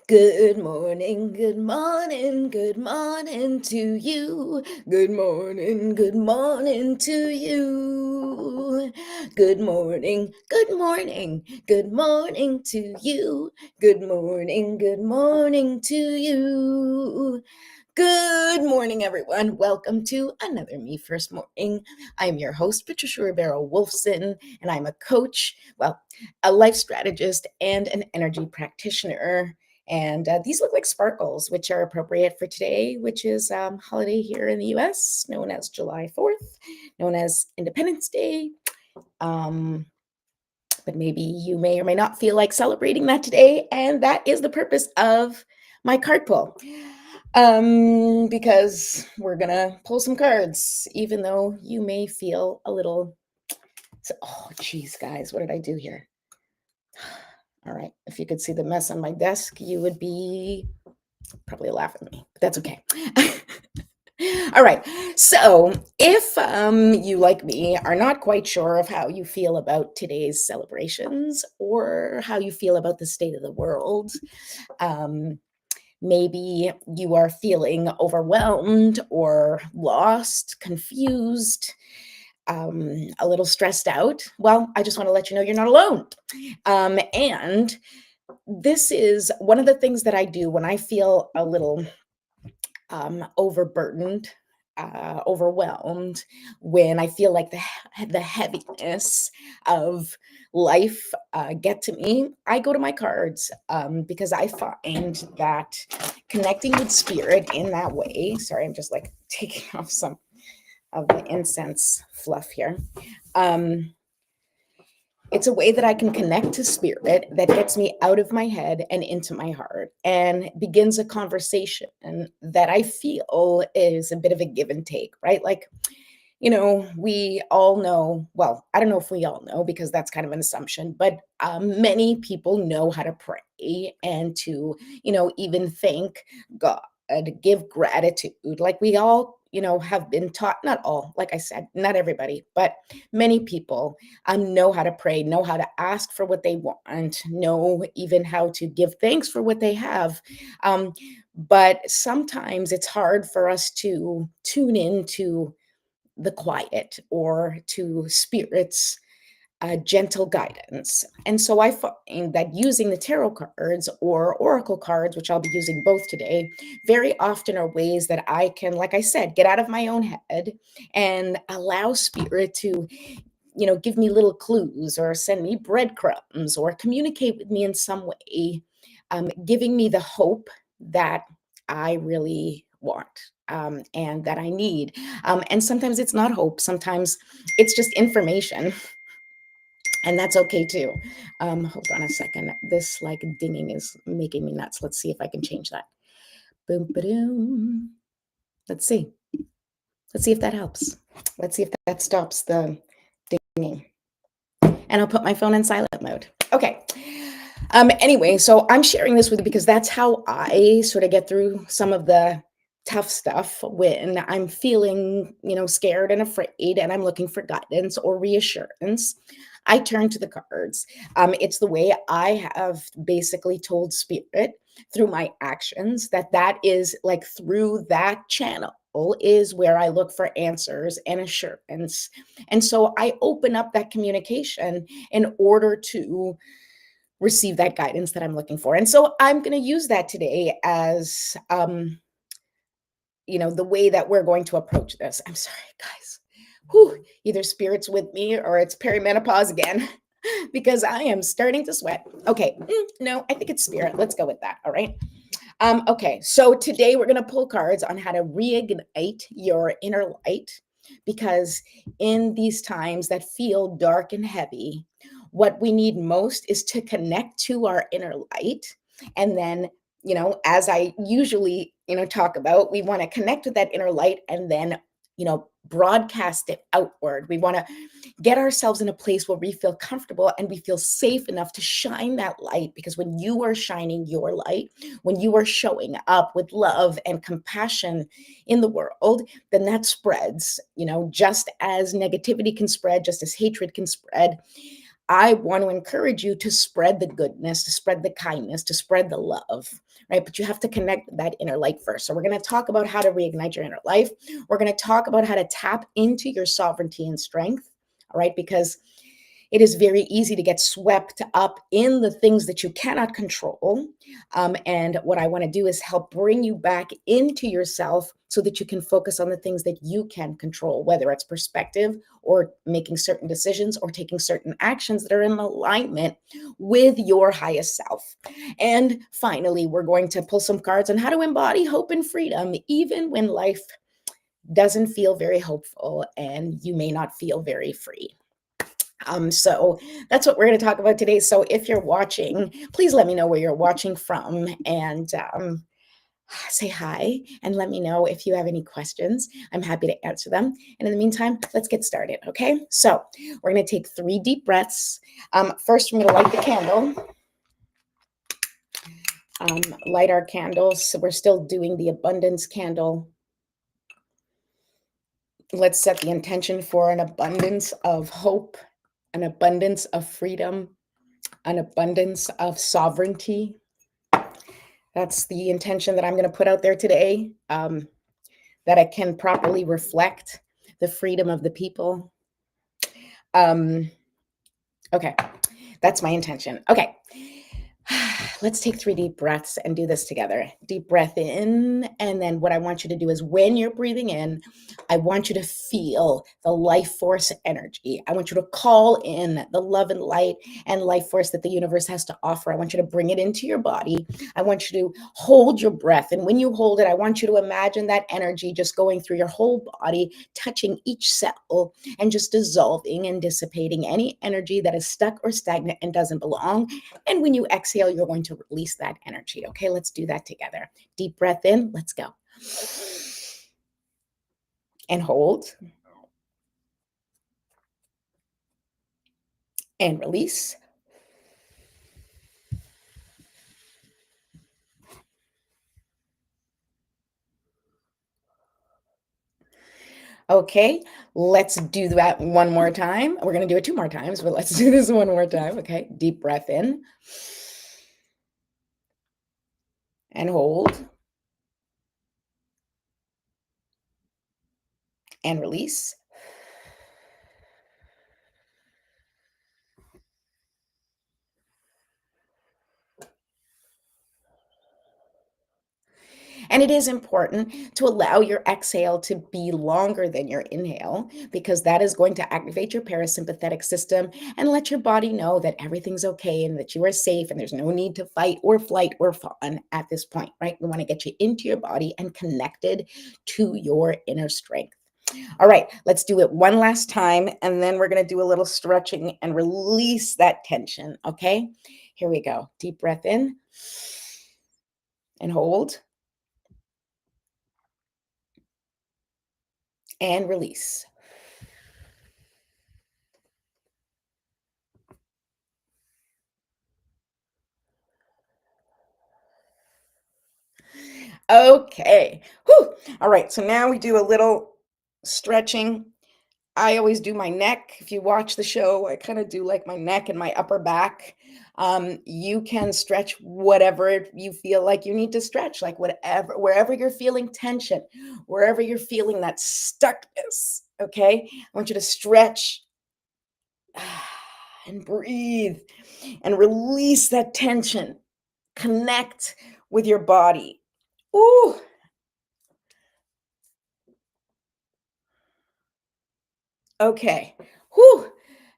Good morning, good morning, good morning to you. Good morning to you. Good morning, good morning to you. Good morning to you. Good morning, everyone. Welcome to another Me First Morning. I'm your host, Patricia Ribeiro Wolfson, and I'm a coach, a life strategist, and an energy practitioner. And these look like sparkles, which are appropriate for today, which is holiday here in the US, known as July 4th, known as Independence Day. But maybe you may or may not feel like celebrating that today. And that is the purpose of my card pull. Because we're going to pull some cards, even though you may feel a little. Oh, geez, guys, what did I do here? All right. If you could see the mess on my desk, you would be probably laughing at me, but that's okay. All right. So if you, like me, are not quite sure of how you feel about today's celebrations or how you feel about the state of the world, maybe you are feeling overwhelmed or lost, confused, a little stressed out. Well, I just want to let you know you're not alone. And this is one of the things that I do when I feel a little overburdened, overwhelmed, when I feel like the heaviness of life get to me. I go to my cards because I find that connecting with spirit in that way. Sorry, I'm just like taking off some of the incense fluff here. It's a way that I can connect to spirit that gets me out of my head and into my heart and begins a conversation that I feel is a bit of a give and take, right? Like, we all know, well, I don't know if we all know because that's kind of an assumption, but many people know how to pray and to, even thank God, give gratitude. Like we all, have been taught, not all, like I said, not everybody, but many people know how to pray, know how to ask for what they want, know even how to give thanks for what they have. But sometimes it's hard for us to tune into the quiet or to spirits gentle guidance. And so I find that using the tarot cards or oracle cards, which I'll be using both today, very often are ways that I can, like I said, get out of my own head and allow spirit to, give me little clues or send me breadcrumbs or communicate with me in some way, giving me the hope that I really want. And that I need. And sometimes it's not hope, sometimes it's just information, and that's okay too. Hold on a second. This like dinging is making me nuts. Let's see if I can change that. Boom, ba-doom. Let's see. Let's see if that helps. Let's see if that stops the dinging. And I'll put my phone in silent mode. Okay. Anyway, so I'm sharing this with you because that's how I sort of get through some of the tough stuff when I'm feeling, scared and afraid and I'm looking for guidance or reassurance. I turn to the cards. It's the way I have basically told spirit through my actions that is like through that channel is where I look for answers and assurance. And so I open up that communication in order to receive that guidance that I'm looking for. And so I'm going to use that today as the way that we're going to approach this. I'm sorry, guys. Whew, either spirit's with me or it's perimenopause again because I am starting to sweat. Okay, no, I think it's spirit. Let's go with that. All right. Okay, so today we're going to pull cards on how to reignite your inner light because in these times that feel dark and heavy, what we need most is to connect to our inner light. And then, as I usually, talk about, we want to connect with that inner light and then, broadcast it outward. We want to get ourselves in a place where we feel comfortable and we feel safe enough to shine that light, because when you are shining your light, when you are showing up with love and compassion in the world, then that spreads, just as negativity can spread, just as hatred can spread. I want to encourage you to spread the goodness, to spread the kindness, to spread the love, right? But you have to connect with that inner light first. So we're going to talk about how to reignite your inner life. We're going to talk about how to tap into your sovereignty and strength, all right? Because it is very easy to get swept up in the things that you cannot control. And what I want to do is help bring you back into yourself so that you can focus on the things that you can control, whether it's perspective or making certain decisions or taking certain actions that are in alignment with your highest self. And finally, we're going to pull some cards on how to embody hope and freedom, even when life doesn't feel very hopeful and you may not feel very free. So that's what we're going to talk about today. So if you're watching, please let me know where you're watching from, and say hi and let me know if you have any questions. I'm happy to answer them. And in the meantime, let's get started. Okay. So we're going to take 3 deep breaths. First, I'm going to light the candle. Light our candles. So we're still doing the abundance candle. Let's set the intention for an abundance of hope, an abundance of freedom, an abundance of sovereignty. That's the intention that I'm going to put out there today, that I can properly reflect the freedom of the people. Okay, that's my intention. Okay, let's take 3 deep breaths and do this together. Deep breath in, and then what I want you to do is when you're breathing in, I want you to feel the life force energy. I want you to call in the love and light and life force that the universe has to offer. I want you to bring it into your body. I want you to hold your breath. And when you hold it, I want you to imagine that energy just going through your whole body, touching each cell and just dissolving and dissipating any energy that is stuck or stagnant and doesn't belong. And when you exhale, you're going to release that energy. Okay, let's do that together. Deep breath in. Let's go. And hold. And release. Okay, let's do that one more time. We're going to do it 2 more times, but let's do this one more time. Okay, deep breath in. And hold. And release. And it is important to allow your exhale to be longer than your inhale, because that is going to activate your parasympathetic system and let your body know that everything's okay and that you are safe and there's no need to fight or flight or fawn at this point, right? We want to get you into your body and connected to your inner strength. All right, let's do it one last time, and then we're going to do a little stretching and release that tension, okay? Here we go. Deep breath in and hold. And release. Okay. Whew. All right. So now we do a little stretching. I always do my neck. If you watch the show, I kind of do like my neck and my upper back. You can stretch whatever you feel like you need to stretch, like whatever, wherever you're feeling tension, wherever you're feeling that stuckness. Okay. I want you to stretch and breathe and release that tension. Connect with your body. Ooh. Okay. Whew.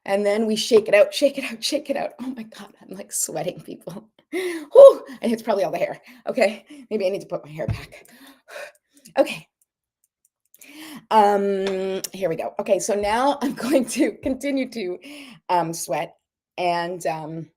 And then we shake it out, shake it out, shake it out. Oh my God, I'm like sweating, people. Whew. And it's probably all the hair. Okay. Maybe I need to put my hair back. Okay. Here we go. Okay, so now I'm going to continue to sweat and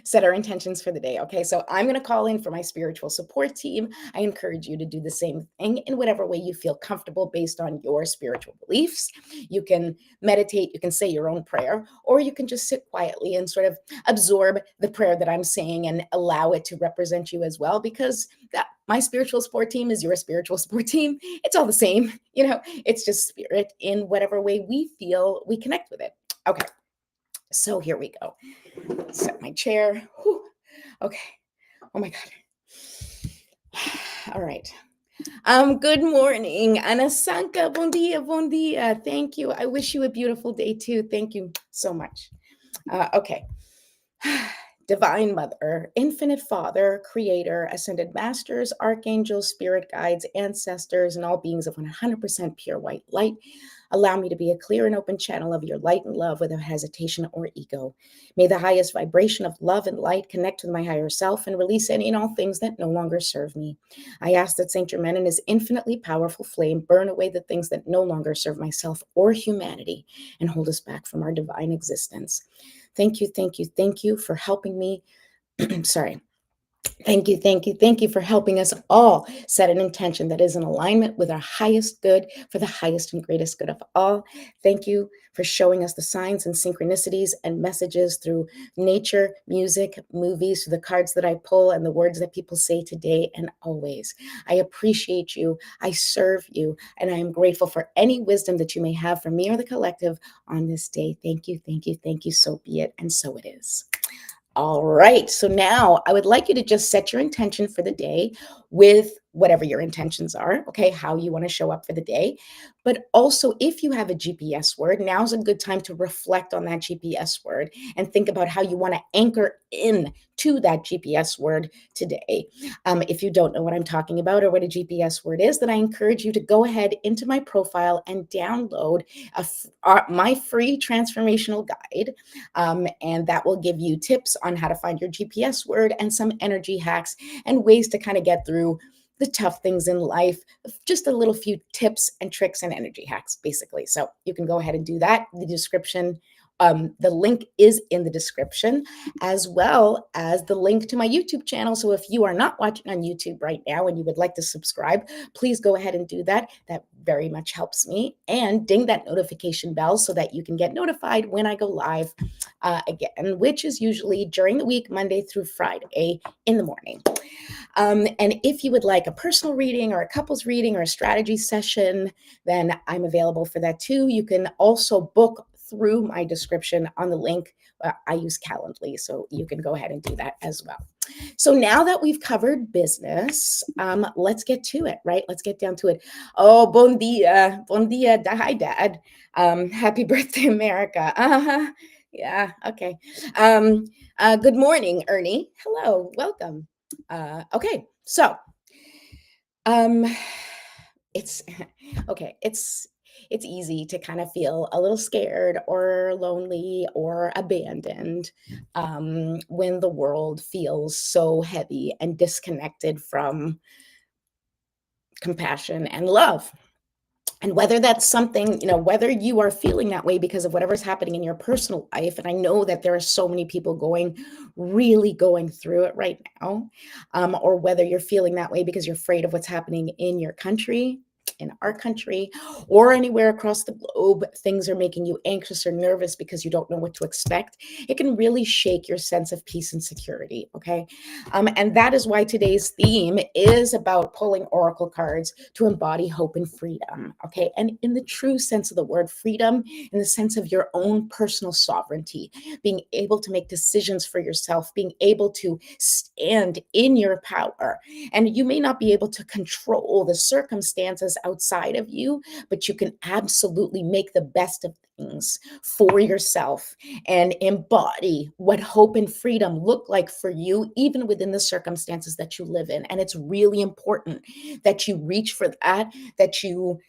set our intentions for the day. Okay, so I'm going to call in for my spiritual support team. I encourage you to do the same thing in whatever way you feel comfortable based on your spiritual beliefs. You can meditate, you can say your own prayer, or you can just sit quietly and sort of absorb the prayer that I'm saying and allow it to represent you as well, because that my spiritual support team is your spiritual support team. It's all the same, it's just spirit in whatever way we feel we connect with it. Okay. So here we go. Set my chair. Whew. Okay. Oh my God. All right. Good morning. Anasanka, bon dia, bon dia. Thank you. I wish you a beautiful day too. Thank you so much. Okay. Divine Mother, Infinite Father, Creator, Ascended Masters, Archangels, Spirit Guides, Ancestors, and all beings of 100% pure white light, allow me to be a clear and open channel of your light and love without hesitation or ego. May the highest vibration of love and light connect with my higher self and release any and all things that no longer serve me. I ask that Saint Germain and his infinitely powerful flame burn away the things that no longer serve myself or humanity and hold us back from our divine existence. Thank you, thank you, thank you for helping me. Sorry. Thank you, thank you, thank you for helping us all set an intention that is in alignment with our highest good for the highest and greatest good of all. Thank you for showing us the signs and synchronicities and messages through nature, music, movies, through the cards that I pull and the words that people say today and always. I appreciate you. I serve you. And I am grateful for any wisdom that you may have for me or the collective on this day. Thank you, thank you, thank you. So be it. And so it is. All right. So now I would like you to just set your intention for the day with whatever your intentions are, okay, how you want to show up for the day. But also, if you have a GPS word, now's a good time to reflect on that GPS word and think about how you want to anchor in to that GPS word today. If you don't know what I'm talking about or what a GPS word is, then I encourage you to go ahead into my profile and download my free transformational guide. And that will give you tips on how to find your GPS word and some energy hacks and ways to kind of get through the tough things in life, just a little few tips and tricks and energy hacks, basically. So you can go ahead and do that. The description, the link is in the description, as well as the link to my YouTube channel. So if you are not watching on YouTube right now and you would like to subscribe, please go ahead and do that. That very much helps me. And ding that notification bell so that you can get notified when I go live again, which is usually during the week, Monday through Friday in the morning. And if you would like a personal reading or a couples reading or a strategy session, then I'm available for that too. You can also book through my description on the link. I use Calendly, so you can go ahead and do that as well. So now that we've covered business, let's get to it, right? Let's get down to it. Oh, bon dia, hi, Dad. Happy birthday, America. Yeah, okay. Good morning, Ernie. Hello, welcome. Okay, so it's okay. It's easy to kind of feel a little scared or lonely or abandoned when the world feels so heavy and disconnected from compassion and love. And whether that's something, whether you are feeling that way because of whatever's happening in your personal life, and I know that there are so many people really going through it right now, or whether you're feeling that way because you're afraid of what's happening in your country, in our country, or anywhere across the globe, things are making you anxious or nervous because you don't know what to expect. It can really shake your sense of peace and security, okay? And that is why today's theme is about pulling oracle cards to embody hope and freedom, okay? And in the true sense of the word, freedom, in the sense of your own personal sovereignty, being able to make decisions for yourself, being able to stand in your power. And you may not be able to control the circumstances outside of you, but you can absolutely make the best of things for yourself and embody what hope and freedom look like for you, even within the circumstances that you live in. And it's really important that you reach for that you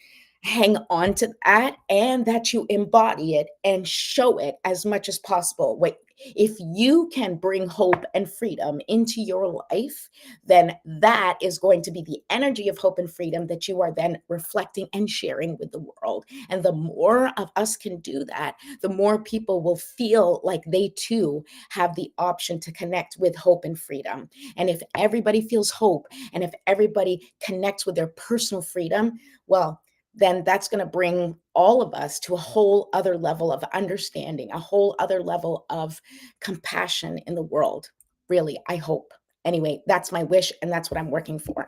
hang on to that, and that you embody it and show it as much as possible. Wait, if you can bring hope and freedom into your life, then that is going to be the energy of hope and freedom that you are then reflecting and sharing with the world. And the more of us can do that, the more people will feel like they too have the option to connect with hope and freedom. And if everybody feels hope, and if everybody connects with their personal freedom, well, then that's going to bring all of us to a whole other level of understanding, a whole other level of compassion in the world. Really, I hope. Anyway, that's my wish, and that's what I'm working for.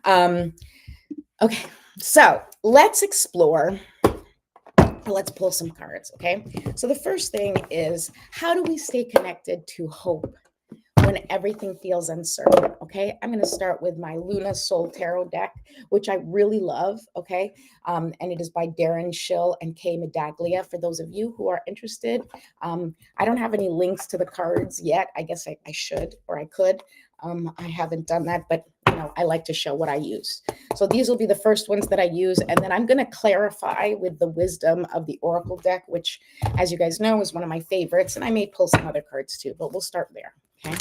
Okay, so let's explore let's pull some cards, okay? So the first thing is, how do we stay connected to hope when everything feels uncertain? Okay, I'm going to start with my Luna Soul Tarot deck, which I really love. Okay, and it is by Darren Schill and Kay Medaglia. For those of you who are interested, I don't have any links to the cards yet. I guess I should, or I could. I haven't done that, but I like to show what I use. So these will be the first ones that I use, and then I'm going to clarify with the wisdom of the Oracle deck, which, as you guys know, is one of my favorites, and I may pull some other cards too, but we'll start there. Okay.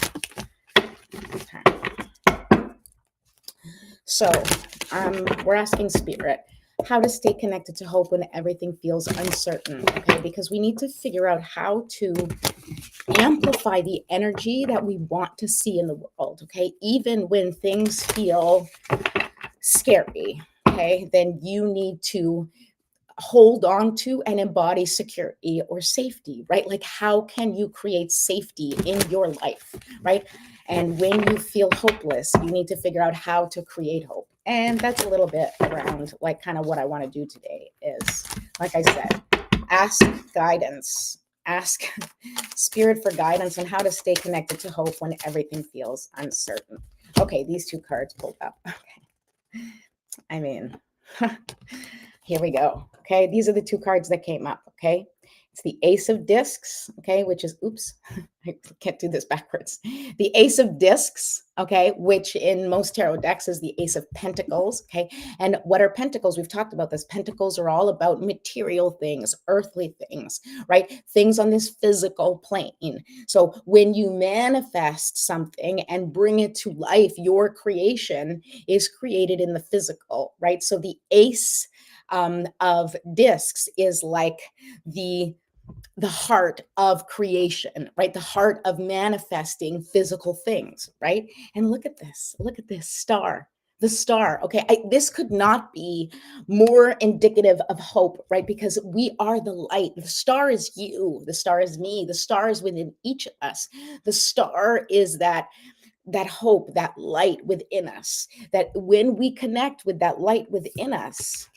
So we're asking Spirit how to stay connected to hope when everything feels uncertain. Okay, because we need to figure out how to amplify the energy that we want to see in the world. Okay, even when things feel scary. Okay, then you need to hold on to and embody security or safety, right? Like, how can you create safety in your life, right? And when you feel hopeless, you need to figure out how to create hope. And that's a little bit around like kind of what I want to do today is, like I said, ask guidance, ask Spirit for guidance on how to stay connected to hope when everything feels uncertain. Okay, these two cards pulled up. Okay. I mean, here we go. Okay, these are the two cards that came up. Okay, it's the Ace of Discs. Okay, which is, oops, I can't do this backwards. The Ace of Discs. Okay, which in most tarot decks is the Ace of Pentacles. Okay, and what are pentacles? We've talked about this. Pentacles are all about material things, earthly things, right? Things on this physical plane. So when you manifest something and bring it to life, your creation is created in the physical, right? So the Ace of Discs is like the heart of creation, right? The heart of manifesting physical things, right? And look at this star, the star. Okay, this could not be more indicative of hope, right? Because we are the light. The star is you, the star is me, the star is within each of us. The star is that hope, that light within us, that when we connect with that light within us,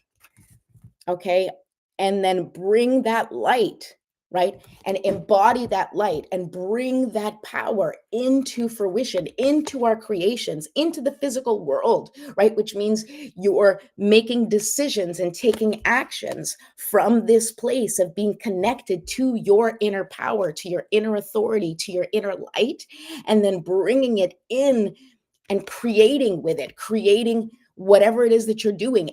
okay, and then bring that light, right, and embody that light and bring that power into fruition, into our creations, into the physical world, right, which means you're making decisions and taking actions from this place of being connected to your inner power, to your inner authority, to your inner light, and then bringing it in and creating with it, creating whatever it is that you're doing.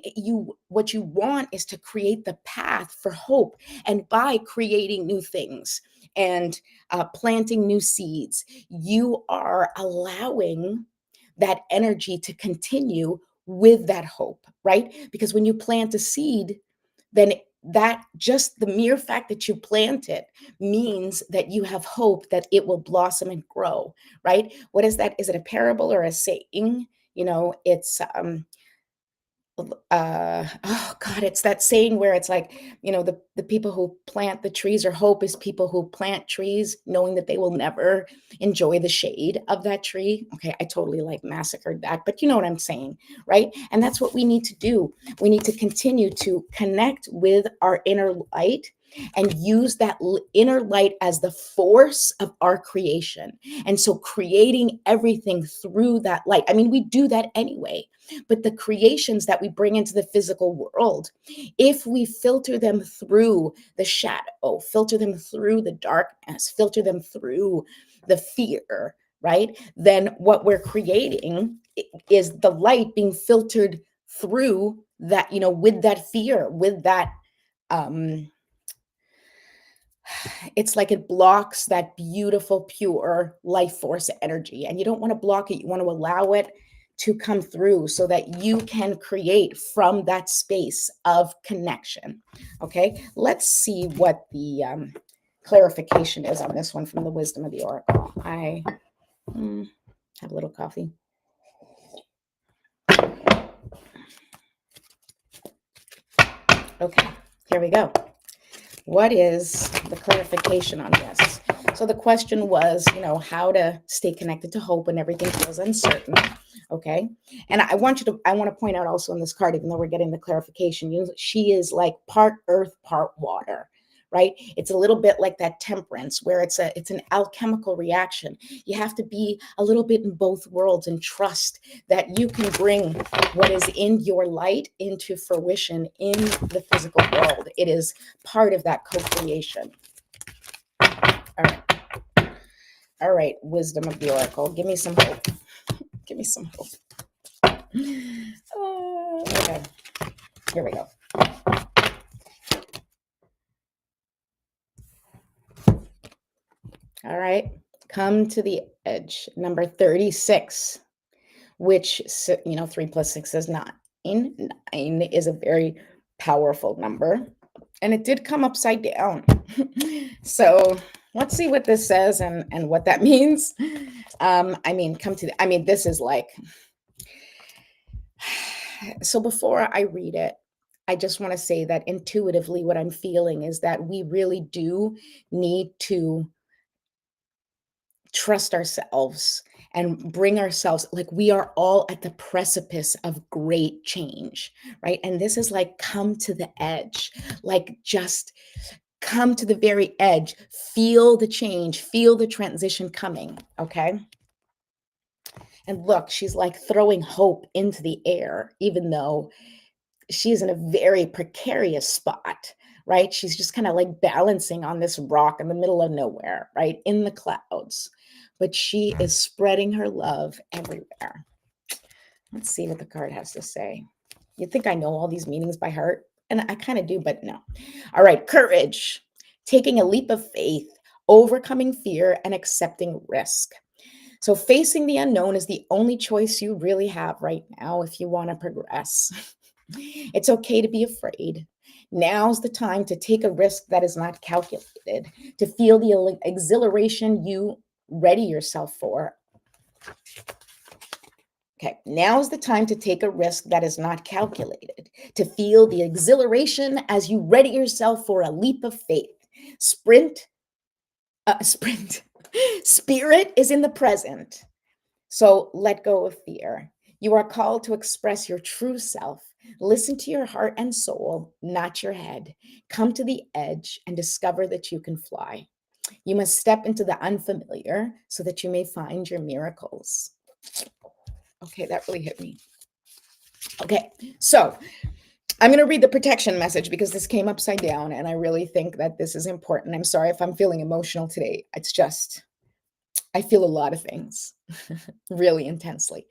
What you want is to create the path for hope, and by creating new things and planting new seeds, you are allowing that energy to continue with that hope, right? Because when you plant a seed, then that, just the mere fact that you plant it, means that you have hope that it will blossom and grow, right? What is that? Is it a parable or a saying? It's oh God, it's that saying where it's like, the people who plant the trees, or hope is people who plant trees knowing that they will never enjoy the shade of that tree. Okay, I totally like massacred that, but you know what I'm saying, right? And that's what we need to do. We need to continue to connect with our inner light and use that inner light as the force of our creation. And so creating everything through that light. I mean, we do that anyway, but the creations that we bring into the physical world, if we filter them through the shadow, filter them through the darkness, filter them through the fear, right? Then what we're creating is the light being filtered through that, with that fear, with that, it's like it blocks that beautiful, pure life force energy. And you don't want to block it. You want to allow it to come through so that you can create from that space of connection. Okay, let's see what the clarification is on this one from the wisdom of the oracle. I have a little coffee. Okay, here we go. What is the clarification on this? So the question was, how to stay connected to hope when everything feels uncertain. Okay. And I want to point out also in this card, even though we're getting the clarification, she is like part earth, part water, right? It's a little bit like that temperance where it's an alchemical reaction. You have to be a little bit in both worlds and trust that you can bring what is in your light into fruition in the physical world. It is part of that co-creation. All right. All right, wisdom of the oracle. Give me some hope. Give me some hope. Okay, here we go. All right, come to the edge. Number 36, which, 3 plus 6 is 9. 9 is a very powerful number, and it did come upside down. So let's see what this says and what that means. This is like, so before I read it, I just want to say that intuitively what I'm feeling is that we really do need to trust ourselves and bring ourselves, like, we are all at the precipice of great change, right? And this is like, come to the edge, like, just come to the very edge, feel the change, feel the transition coming. Okay. And look, she's like throwing hope into the air, even though she's in a very precarious spot, right? She's just kind of like balancing on this rock in the middle of nowhere, right? In the clouds. But she is spreading her love everywhere. Let's see what the card has to say. You'd think I know all these meanings by heart, and I kind of do, but no. All right, courage, taking a leap of faith, overcoming fear, and accepting risk. So facing the unknown is the only choice you really have right now if you want to progress. It's okay to be afraid. Now's the time to take a risk that is not calculated, to feel the exhilaration you ready yourself for. Okay, now's the time to take a risk that is not calculated, to feel the exhilaration as you ready yourself for a leap of faith. Sprint. Spirit is in the present. So let go of fear. You are called to express your true self. Listen to your heart and soul, not your head. Come to the edge and discover that you can fly. You must step into the unfamiliar so that you may find your miracles. Okay, that really hit me. Okay, so I'm going to read the protection message because this came upside down and I really think that this is important. I'm sorry if I'm feeling emotional today. It's just, I feel a lot of things really intensely.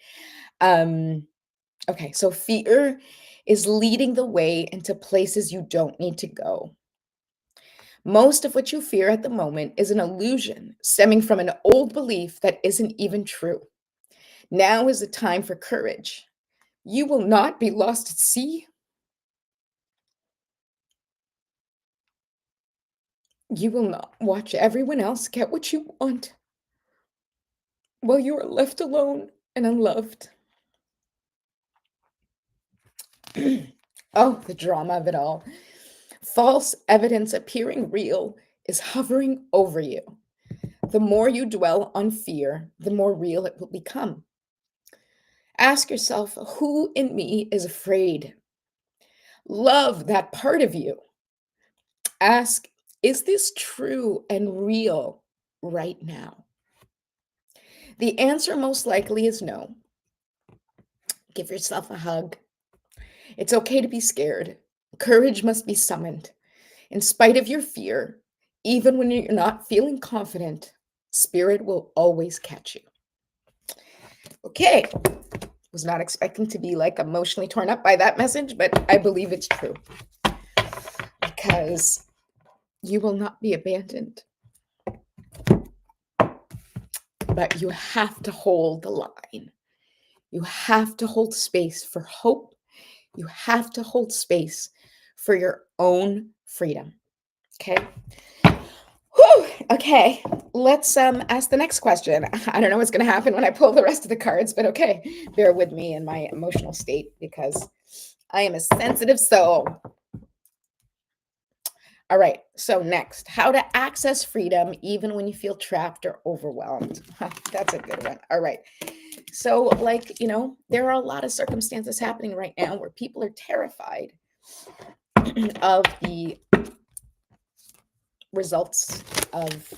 Okay, so fear is leading the way into places you don't need to go. Most of what you fear at the moment is an illusion stemming from an old belief that isn't even true. Now is the time for courage. You will not be lost at sea. You will not watch everyone else get what you want while you are left alone and unloved. Oh, the drama of it all. False evidence appearing real is hovering over you. The more you dwell on fear, the more real it will become. Ask yourself, who in me is afraid? Love that part of you. Ask, is this true and real right now? The answer most likely is no. Give yourself a hug. It's okay to be scared. Courage must be summoned. In spite of your fear, even when you're not feeling confident, spirit will always catch you. Okay. Was not expecting to be like emotionally torn up by that message, but I believe it's true. Because you will not be abandoned. But you have to hold the line. You have to hold space for hope. You have to hold space for your own freedom. Okay. Whew. Okay. Let's ask the next question. I don't know what's going to happen when I pull the rest of the cards, but okay. Bear with me in my emotional state because I am a sensitive soul. All right. So next, how to access freedom even when you feel trapped or overwhelmed. That's a good one. All right. So, like, there are a lot of circumstances happening right now where people are terrified of the results of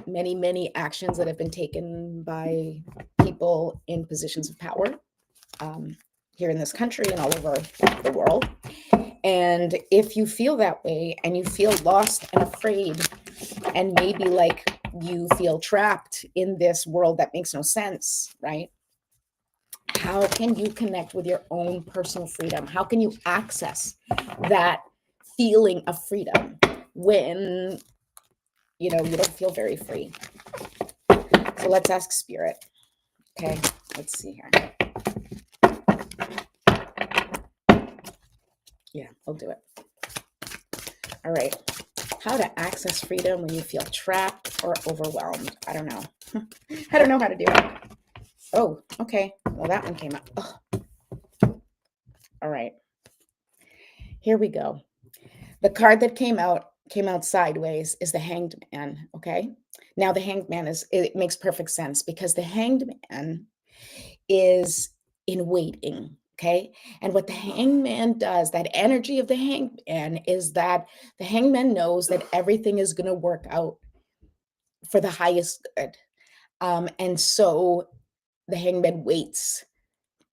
many, many actions that have been taken by people in positions of power here in this country and all over the world. And if you feel that way and you feel lost and afraid, and maybe like you feel trapped in this world that makes no sense, right? How can you connect with your own personal freedom? How can you access that feeling of freedom when you don't feel very free? So let's ask spirit. Okay, let's see here. Yeah, I'll do it. All right. How to access freedom when you feel trapped or overwhelmed. I don't know. I don't know how to do it. Oh, okay. Well, that one came out. Oh. All right. Here we go. The card that came out sideways is the Hanged Man. Okay. Now the Hanged Man it makes perfect sense because the Hanged Man is in waiting. Okay. And what the hangman does, that energy of the hangman, is that the hangman knows that everything is going to work out for the highest good. And so the hangman waits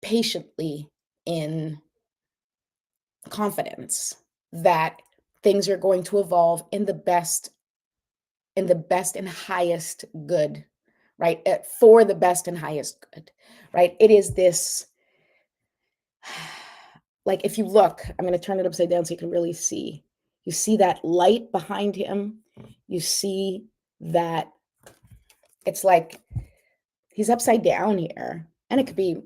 patiently in confidence that things are going to evolve in the best and highest good, right? For the best and highest good, right? It is this. Like if you look, I'm going to turn it upside down so you can really see. You see that light behind him. You see that it's like he's upside down here. And it could be,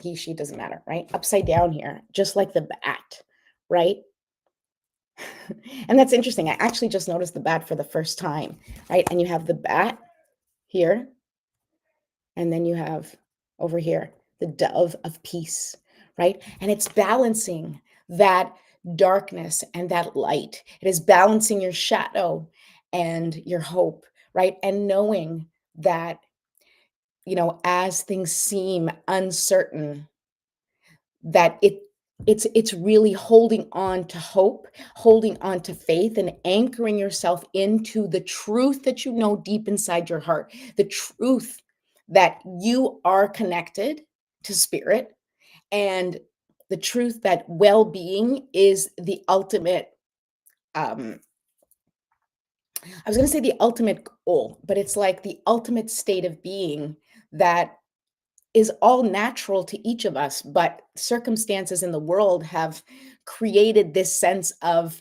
he, she, doesn't matter, right? Upside down here, just like the bat, right? And that's interesting. I actually just noticed the bat for the first time, right? And you have the bat here. And then you have over here, the dove of peace, right? And it's balancing that darkness and that light. It is balancing your shadow and your hope, right? And knowing that, as things seem uncertain, that it's really holding on to hope, holding on to faith, and anchoring yourself into the truth that you know deep inside your heart, the truth that you are connected to spirit, and the truth that well-being is the ultimate I was going to say the ultimate goal, but it's like the ultimate state of being that is all natural to each of us, but circumstances in the world have created this sense of,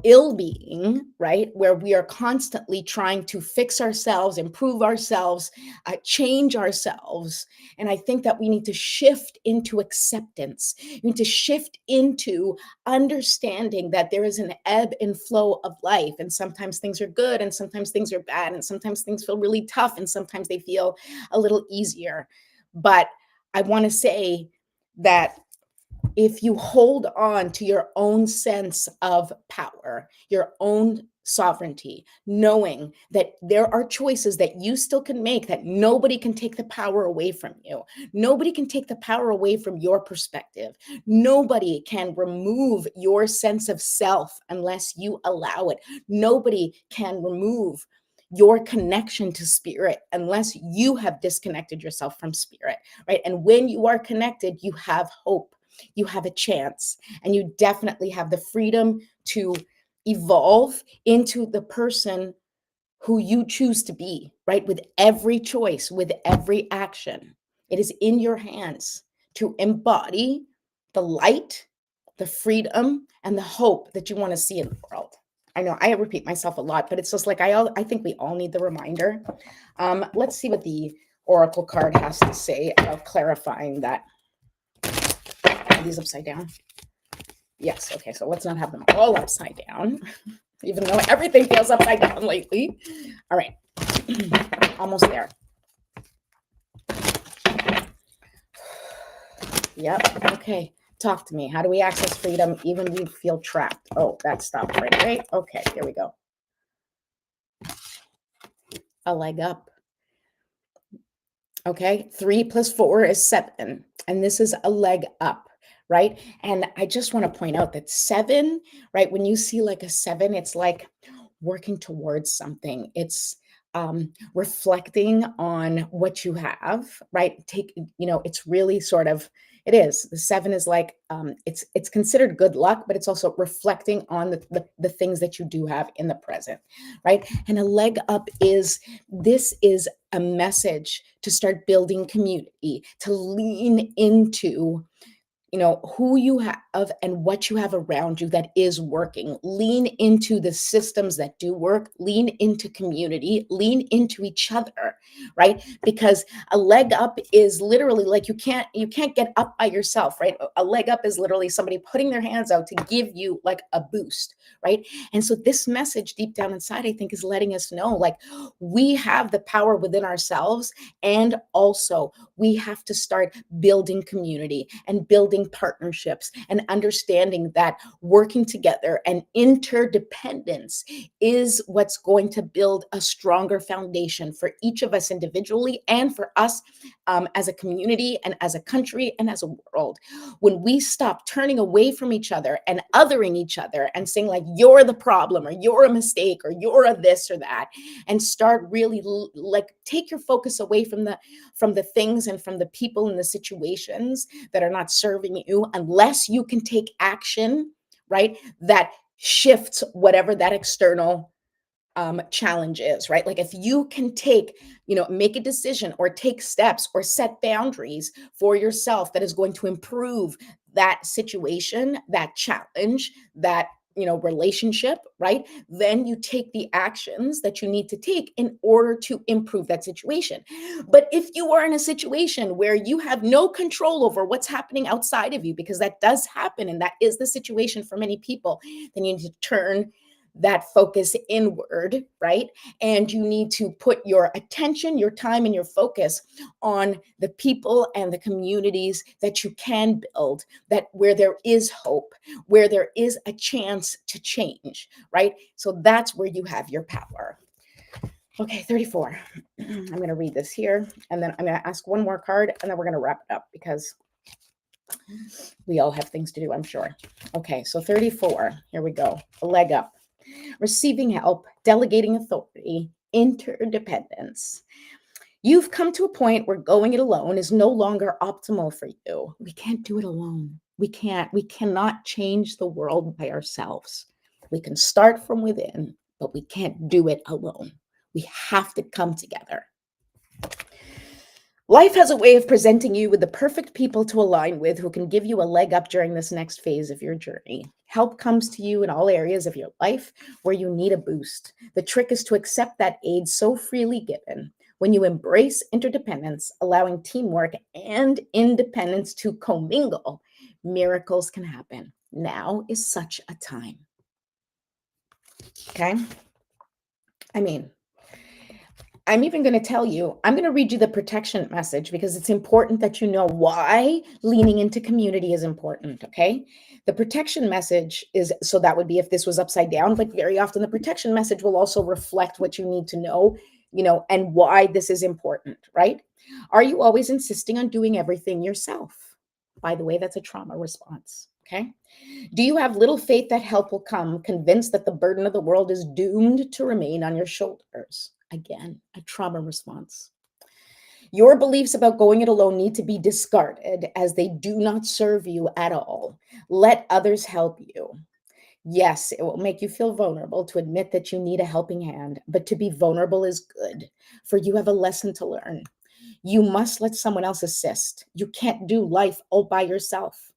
ill-being, right? Where we are constantly trying to fix ourselves, improve ourselves, change ourselves. And I think that we need to shift into acceptance. We need to shift into understanding that there is an ebb and flow of life. And sometimes things are good and sometimes things are bad. And sometimes things feel really tough and sometimes they feel a little easier. But I want to say that if you hold on to your own sense of power, your own sovereignty, knowing that there are choices that you still can make, that nobody can take the power away from you. Nobody can take the power away from your perspective. Nobody can remove your sense of self unless you allow it. Nobody can remove your connection to spirit unless you have disconnected yourself from spirit, right? And when you are connected, you have hope, you have a chance, and you definitely have the freedom to evolve into the person who you choose to be, right? With every choice, with every action, it is in your hands to embody the light, the freedom, and the hope that you want to see in the world. I know I repeat myself a lot, but it's just like I think we all need the reminder. Let's see what the Oracle card has to say about clarifying that. Are these upside down? Yes. Okay. So let's not have them all upside down, even though everything feels upside down lately. All right. Almost there. Yep. Okay. Talk to me. How do we access freedom even when we feel trapped? Oh, that stopped right away. Okay, here we go. A leg up. Okay, 3 plus 4 is 7, and this is a leg up, right? And I just want to point out that 7, right? When you see like a 7, it's like working towards something. It's reflecting on what you have, right? It's really sort of, it is. The 7 is like, it's considered good luck, but it's also reflecting on the things that you do have in the present, right? And a leg up this is a message to start building community, to lean into who you have and what you have around you that is working. Lean into the systems that do work, lean into community, lean into each other, right? Because a leg up is literally like you can't get up by yourself, right? A leg up is literally somebody putting their hands out to give you like a boost, right? And so this message deep down inside, I think, is letting us know like we have the power within ourselves, and also we have to start building community and building partnerships and understanding that working together and interdependence is what's going to build a stronger foundation for each of us individually and for us as a community and as a country and as a world. When we stop turning away from each other and othering each other and saying like you're the problem or you're a mistake or you're a this or that, and start really like take your focus away from the things and from the people and the situations that are not serving you, unless you can take action, right? That shifts whatever that external challenge is, right? Like if you can make a decision or take steps or set boundaries for yourself that is going to improve that situation, that challenge, that relationship, right? Then you take the actions that you need to take in order to improve that situation. But if you are in a situation where you have no control over what's happening outside of you, because that does happen and that is the situation for many people, then you need to turn that focus inward, right? And you need to put your attention, your time, and your focus on the people and the communities that you can build, that where there is hope, where there is a chance to change, right? So that's where you have your power. Okay, 34. I'm going to read this here, and then I'm going to ask one more card, and then we're going to wrap it up because we all have things to do, I'm sure. Okay, so 34. Here we go. A leg up. Receiving help, delegating authority, interdependence. You've come to a point where going it alone is no longer optimal for you. We can't do it alone. We cannot change the world by ourselves. We can start from within, but we can't do it alone. We have to come together. Life has a way of presenting you with the perfect people to align with who can give you a leg up during this next phase of your journey. Help comes to you in all areas of your life where you need a boost. The trick is to accept that aid so freely given. When you embrace interdependence, allowing teamwork and independence to commingle, miracles can happen. Now is such a time. Okay? I'm even going to tell you, I'm going to read you the protection message because it's important that you know why leaning into community is important, okay? The protection message is, so that would be if this was upside down, but very often the protection message will also reflect what you need to know, and why this is important, right? Are you always insisting on doing everything yourself? By the way, that's a trauma response, okay? Do you have little faith that help will come, convinced that the burden of the world is doomed to remain on your shoulders? Again, a trauma response. Your beliefs about going it alone need to be discarded as they do not serve you at all. Let others help you. Yes, it will make you feel vulnerable to admit that you need a helping hand, but to be vulnerable is good, for you have a lesson to learn. You must let someone else assist. You can't do life all by yourself.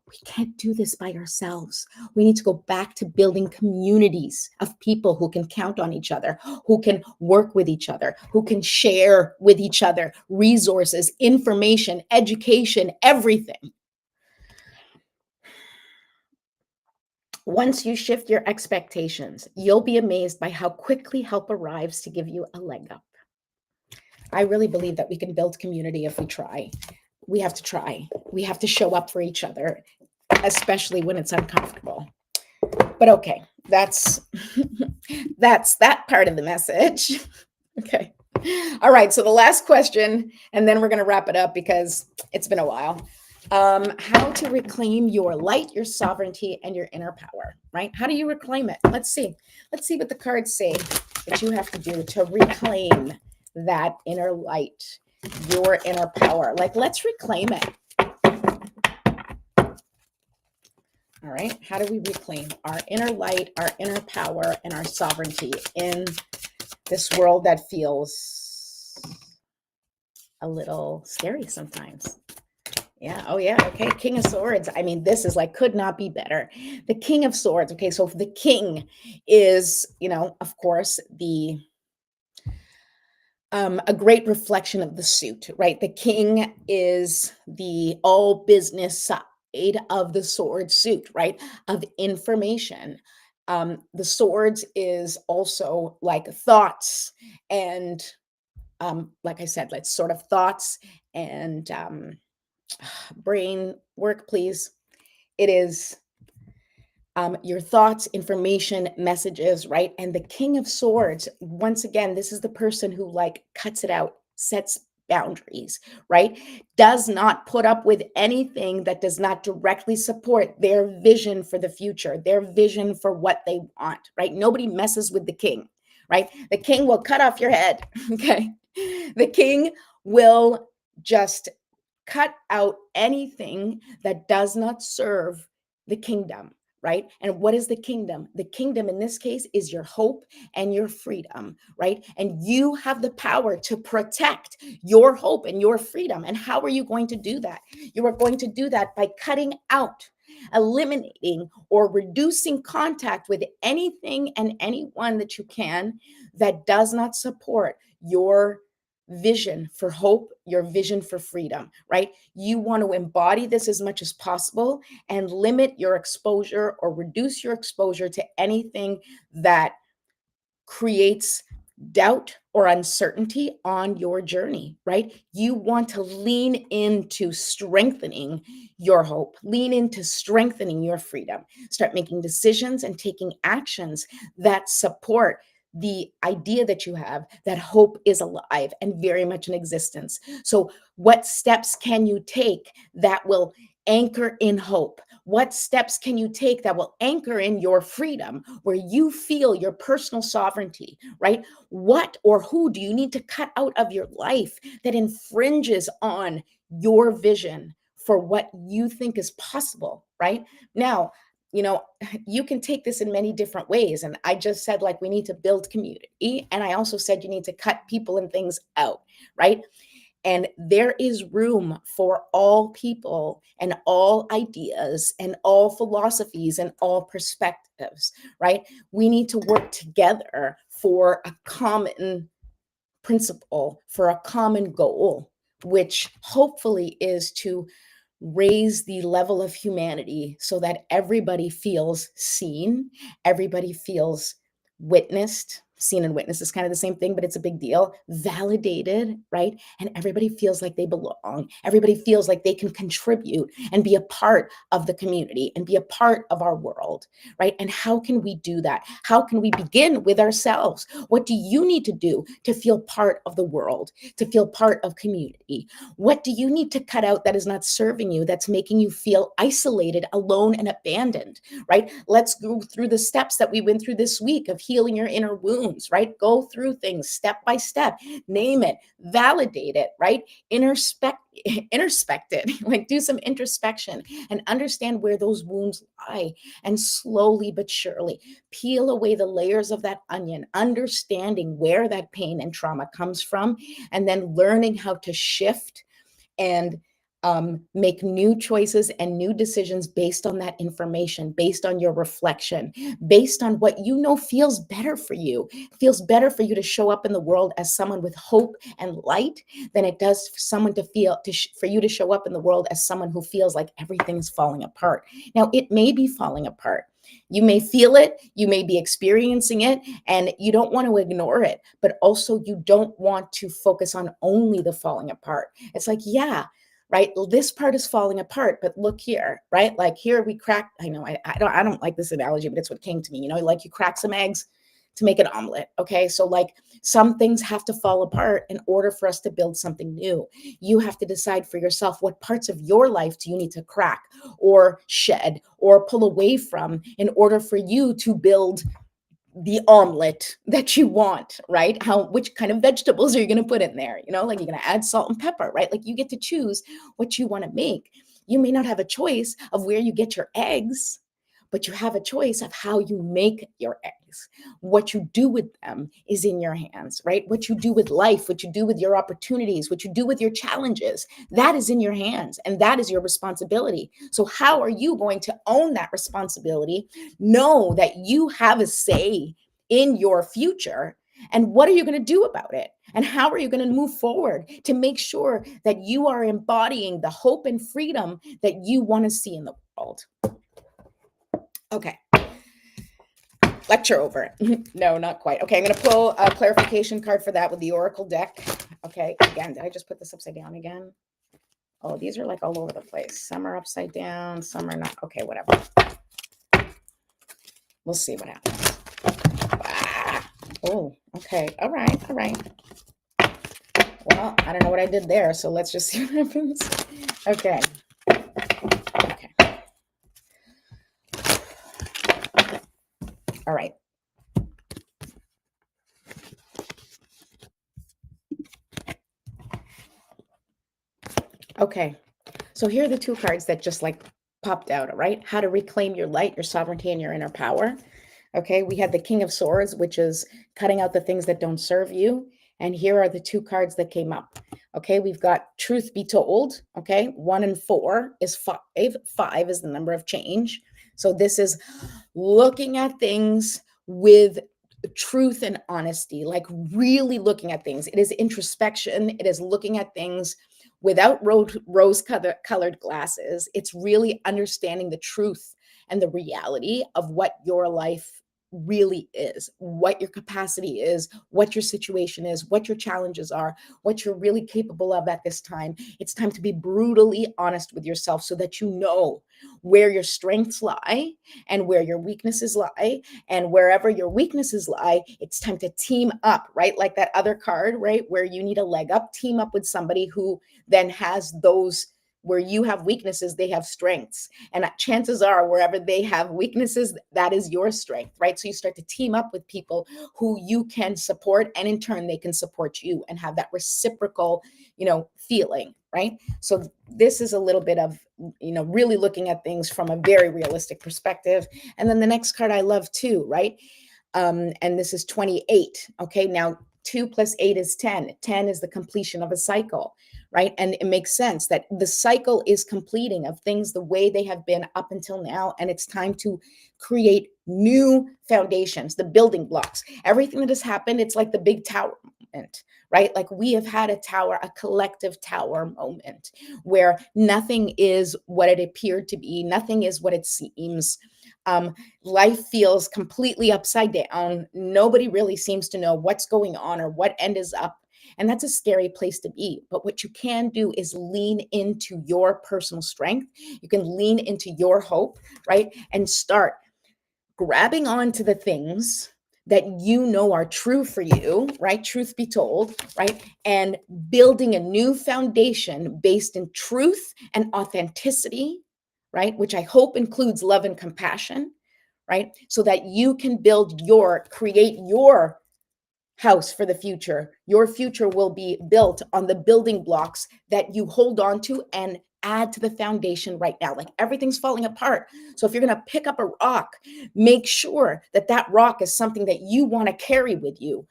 We can't do this by ourselves. We need to go back to building communities of people who can count on each other, who can work with each other, who can share with each other resources, information, education, everything. Once you shift your expectations, you'll be amazed by how quickly help arrives to give you a leg up. I really believe that we can build community if we try. We have to try. We have to show up for each other. especially when it's uncomfortable. But okay, that's that's that part of the message. Okay. All right, so the last question, and then we're going to wrap it up because it's been a while. How to reclaim your light, your sovereignty, and your inner power, right? How do you reclaim it? Let's see. Let's see what the cards say that you have to do to reclaim that inner light, your inner power. Like, let's reclaim it. All right. How do we reclaim our inner light, our inner power, and our sovereignty in this world that feels a little scary sometimes? Yeah. Oh, yeah. Okay. King of Swords. I mean, this is like, could not be better. The King of Swords. Okay. So the king is, of course, a great reflection of the suit, right? The king is the all business side of the sword suit, right? Of information. The swords is also like thoughts and, like I said, like sort of thoughts and brain work, please. It is your thoughts, information, messages, right? And the King of Swords, once again, this is the person who like cuts it out, sets boundaries, right? Does not put up with anything that does not directly support their vision for the future, their vision for what they want, right? Nobody messes with the king, right? The king will cut off your head, okay? The king will just cut out anything that does not serve the kingdom, right? And what is the kingdom? The kingdom in this case is your hope and your freedom, right? And you have the power to protect your hope and your freedom. And how are you going to do that? You are going to do that by cutting out, eliminating, or reducing contact with anything and anyone that you can that does not support your vision for hope, your vision for freedom, right? You want to embody this as much as possible and limit your exposure or reduce your exposure to anything that creates doubt or uncertainty on your journey, right? You want to lean into strengthening your hope, lean into strengthening your freedom, start making decisions and taking actions that support the idea that you have that hope is alive and very much in existence. So, what steps can you take that will anchor in hope? What steps can you take that will anchor in your freedom, where you feel your personal sovereignty, right? What or who do you need to cut out of your life that infringes on your vision for what you think is possible, right? Now, you can take this in many different ways. And I just said, like, we need to build community. And I also said, you need to cut people and things out, right? And there is room for all people and all ideas and all philosophies and all perspectives, right? We need to work together for a common principle, for a common goal, which hopefully is to raise the level of humanity so that everybody feels seen, everybody feels witnessed. Seen and witnessed is kind of the same thing, but it's a big deal. Validated, right? And everybody feels like they belong. Everybody feels like they can contribute and be a part of the community and be a part of our world, right? And how can we do that? How can we begin with ourselves? What do you need to do to feel part of the world, to feel part of community? What do you need to cut out that is not serving you, that's making you feel isolated, alone, and abandoned, right? Let's go through the steps that we went through this week of healing your inner wounds, right? Go through things step by step, name it, validate it, right? Introspect it, like do some introspection and understand where those wounds lie, and slowly but surely peel away the layers of that onion, understanding where that pain and trauma comes from, and then learning how to shift and make new choices and new decisions based on that information, based on your reflection, based on what you know feels better for you. It feels better for you to show up in the world as someone with hope and light than it does for someone to feel for you to show up in the world as someone who feels like everything's falling apart. Now, it may be falling apart. You may feel it, you may be experiencing it, and you don't want to ignore it, but also you don't want to focus on only the falling apart. It's like, yeah, right? This part is falling apart, but look here, right? Like here we cracked, I know I don't like this analogy, but it's what came to me, like you crack some eggs to make an omelet. Okay. So like some things have to fall apart in order for us to build something new. You have to decide for yourself what parts of your life do you need to crack or shed or pull away from in order for you to build the omelet that you want, right? Which kind of vegetables are you going to put in there? Like you're going to add salt and pepper, right? Like you get to choose what you want to make. You may not have a choice of where you get your eggs, but you have a choice of how you make your eggs. What you do with them is in your hands, right? What you do with life, what you do with your opportunities, what you do with your challenges, that is in your hands and that is your responsibility. So how are you going to own that responsibility? Know that you have a say in your future. And what are you going to do about it? And how are you going to move forward to make sure that you are embodying the hope and freedom that you want to see in the world? Okay. Lecture over. No, not quite. Okay, I'm going to pull a clarification card for that with the Oracle deck. Okay, again, did I just put this upside down again? Oh, these are like all over the place. Some are upside down, some are not. Okay, whatever. We'll see what happens. Ah. Oh, okay. All right. Well, I don't know what I did there, so let's just see what happens. Okay. All right. Okay. So here are the two cards that just like popped out, all right? How to reclaim your light, your sovereignty, and your inner power. Okay, we had the King of Swords, which is cutting out the things that don't serve you. And here are the two cards that came up. Okay, we've got Truth Be Told. Okay, 1 and 4 is 5. 5 is the number of change. So this is looking at things with truth and honesty, like really looking at things. It is introspection. It is looking at things without rose-colored glasses. It's really understanding the truth and the reality of what your life really is, what your capacity is, what your situation is, what your challenges are, what you're really capable of at this time. It's time to be brutally honest with yourself so that you know where your strengths lie and where your weaknesses lie. And wherever your weaknesses lie, it's time to team up, right? Like that other card, right? Where you need a leg up, team up with somebody who then has those. Where you have weaknesses, they have strengths. And chances are, wherever they have weaknesses, that is your strength, right? So you start to team up with people who you can support, and in turn, they can support you and have that reciprocal, feeling, right? So this is a little bit of, really looking at things from a very realistic perspective. And then the next card I love too, right? And this is 28. Okay, now 2 plus 8 is 10. 10 is the completion of a cycle, right? And it makes sense that the cycle is completing of things the way they have been up until now. And it's time to create new foundations, the building blocks. Everything that has happened, it's like the big tower moment, right? Like we have had a tower, a collective tower moment where nothing is what it appeared to be. Nothing is what it seems. Life feels completely upside down. Nobody really seems to know what's going on or what end is up. And that's a scary place to be. But what you can do is lean into your personal strength. You can lean into your hope, right? And start grabbing onto the things that you know are true for you, right? Truth be told, right? And building a new foundation based in truth and authenticity, right? Which I hope includes love and compassion, right? So that you can create your house for the future. Your future will be built on the building blocks that you hold on to and add to the foundation right now. Like everything's falling apart. So if you're going to pick up a rock, make sure that that rock is something that you want to carry with you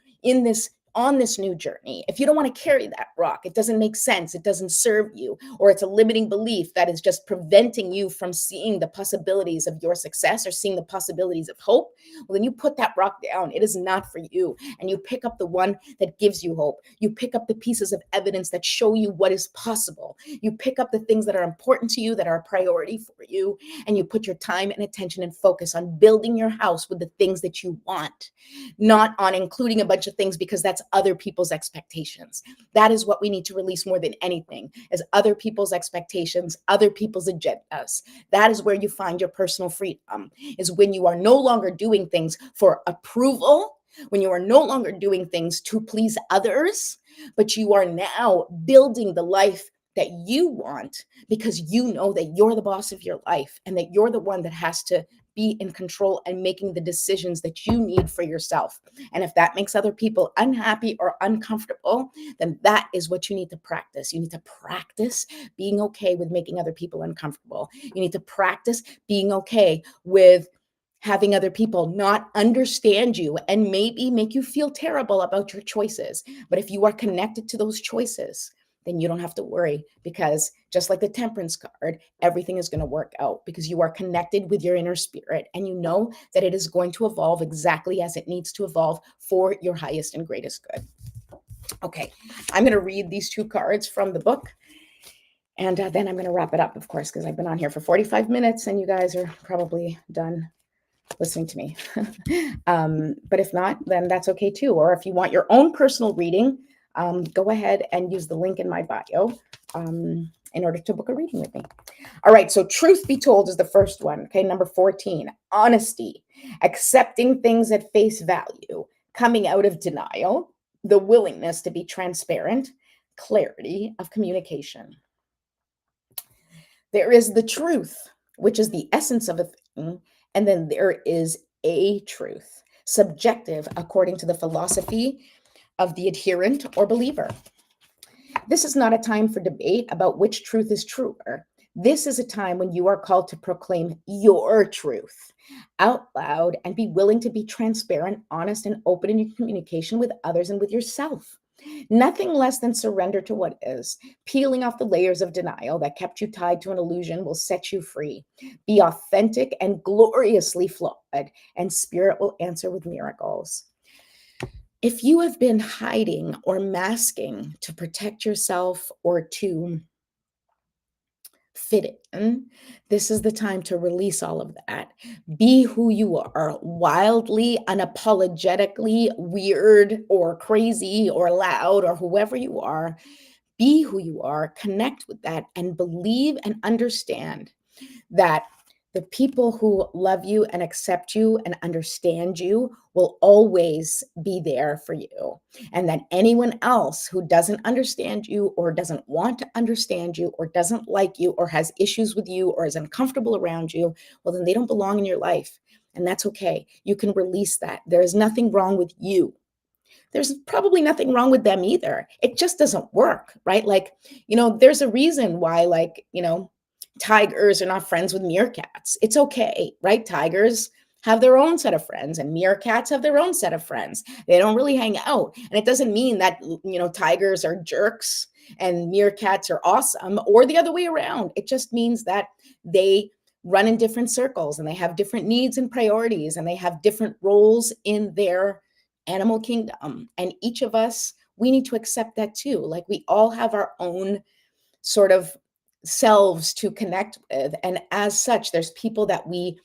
on this new journey. If you don't want to carry that rock, it doesn't make sense, it doesn't serve you, or it's a limiting belief that is just preventing you from seeing the possibilities of your success or seeing the possibilities of hope, well, then you put that rock down. It is not for you. And you pick up the one that gives you hope. You pick up the pieces of evidence that show you what is possible. You pick up the things that are important to you, that are a priority for you, and you put your time and attention and focus on building your house with the things that you want, not on including a bunch of things because that's that's other people's expectations. That is what we need to release more than anything, is other people's expectations, other people's agendas. That is where you find your personal freedom, is when you are no longer doing things for approval, when you are no longer doing things to please others, but you are now building the life that you want because you know that you're the boss of your life and that you're the one that has to be in control and making the decisions that you need for yourself. And if that makes other people unhappy or uncomfortable, then that is what you need to practice. You need to practice being okay with making other people uncomfortable. You need to practice being okay with having other people not understand you and maybe make you feel terrible about your choices. But if you are connected to those choices, then you don't have to worry, because just like the temperance card, everything is going to work out because you are connected with your inner spirit and you know that it is going to evolve exactly as it needs to evolve for your highest and greatest good. Okay, I'm going to read these two cards from the book, and then I'm going to wrap it up, of course, because I've been on here for 45 minutes and you guys are probably done listening to me. But if not, then that's okay too. Or if you want your own personal reading, go ahead and use the link in my bio in order to book a reading with me. All right, so truth be told is the first one. Okay, number 14, honesty, accepting things at face value, coming out of denial, the willingness to be transparent, clarity of communication. There is the truth, which is the essence of a thing, and then there is a truth, subjective according to the philosophy of the adherent or believer. This is not a time for debate about which truth is truer. This is a time when you are called to proclaim your truth out loud and be willing to be transparent, honest, and open in your communication with others and with yourself. Nothing less than surrender to what is. Peeling off the layers of denial that kept you tied to an illusion will set you free. Be authentic and gloriously flawed, and spirit will answer with miracles. If you have been hiding or masking to protect yourself or to fit in, this is the time to release all of that. Be who you are, wildly, unapologetically, weird or crazy or loud or whoever you are. Be who you are, connect with that, and believe and understand that the people who love you and accept you and understand you will always be there for you. And that anyone else who doesn't understand you or doesn't want to understand you or doesn't like you or has issues with you or is uncomfortable around you, well, then they don't belong in your life. And that's okay. You can release that. There is nothing wrong with you. There's probably nothing wrong with them either. It just doesn't work, right? Like, there's a reason why, like, tigers are not friends with meerkats. It's okay, right? Tigers have their own set of friends and meerkats have their own set of friends. They don't really hang out. And it doesn't mean that, tigers are jerks and meerkats are awesome or the other way around. It just means that they run in different circles and they have different needs and priorities and they have different roles in their animal kingdom. And each of us, we need to accept that too. Like, we all have our own sort of selves to connect with, and as such, there's people that we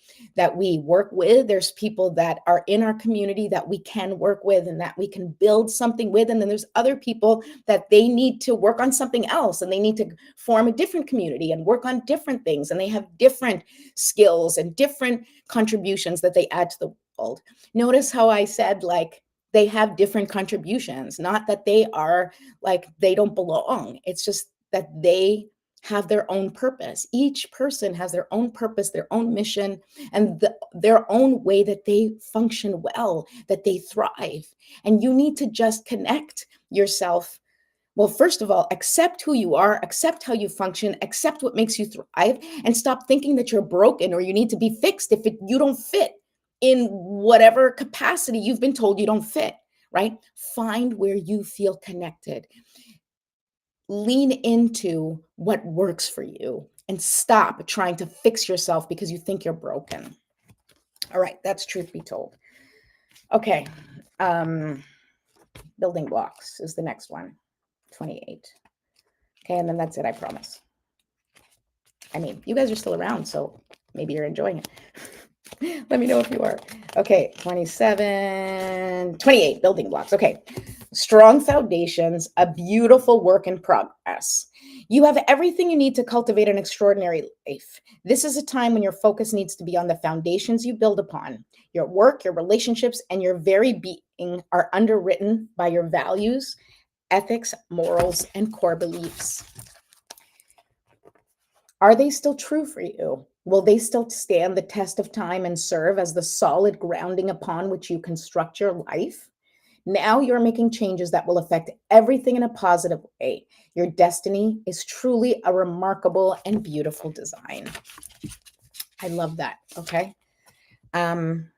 work with, there's people that are in our community that we can work with and that we can build something with, and then there's other people that they need to work on something else and they need to form a different community and work on different things, and they have different skills and different contributions that they add to the world. Notice how I said, like, they have different contributions, not that they are like they don't belong. It's just that they have their own purpose. Each person has their own purpose, their own mission, and their own way that they function well, that they thrive. And you need to just connect yourself. Well, first of all, accept who you are, accept how you function, accept what makes you thrive, and stop thinking that you're broken or you need to be fixed if you don't fit in whatever capacity you've been told you don't fit, right? Find where you feel connected. Lean into what works for you and stop trying to fix yourself because you think you're broken. All right, that's truth be told. Okay, building blocks is the next one, 28. Okay, and then that's it, I promise. I mean, you guys are still around, so maybe you're enjoying it. Let me know if you are. Okay, 27, 28, building blocks. Okay, strong foundations, a beautiful work in progress. You have everything you need to cultivate an extraordinary life. This is a time when your focus needs to be on the foundations you build upon. Your work, your relationships, and your very being are underwritten by your values, ethics, morals, and core beliefs. Are they still true for you? Will they still stand the test of time and serve as the solid grounding upon which you construct your life? Now you're making changes that will affect everything in a positive way. Your destiny is truly a remarkable and beautiful design. I love that. Okay. Um,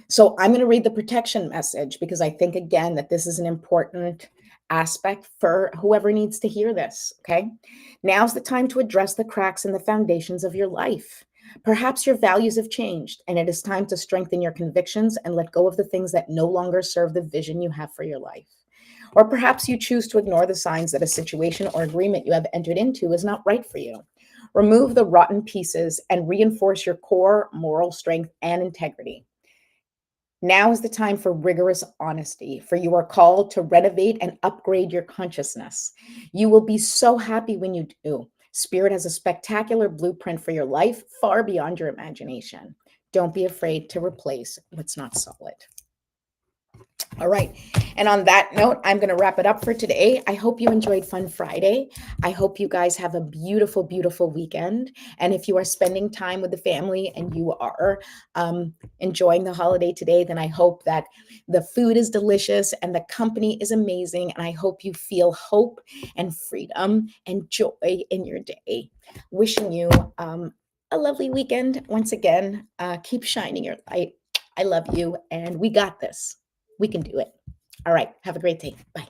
so I'm going to read the protection message because I think, again, that this is an important aspect for whoever needs to hear this. Okay. Now's the time to address the cracks in the foundations of your life. Perhaps your values have changed, and it is time to strengthen your convictions and let go of the things that no longer serve the vision you have for your life. Or perhaps you choose to ignore the signs that a situation or agreement you have entered into is not right for you. Remove the rotten pieces and reinforce your core moral strength and integrity. Now is the time for rigorous honesty, for you are called to renovate and upgrade your consciousness. You will be so happy when you do. Spirit has a spectacular blueprint for your life, far beyond your imagination. Don't be afraid to replace what's not solid. All right. And on that note, I'm going to wrap it up for today. I hope you enjoyed Fun Friday. I hope you guys have a beautiful, beautiful weekend. And if you are spending time with the family and you are enjoying the holiday today, then I hope that the food is delicious and the company is amazing. And I hope you feel hope and freedom and joy in your day. Wishing you a lovely weekend. Once again, keep shining your light. I love you, and we got this. We can do it. All right. Have a great day. Bye.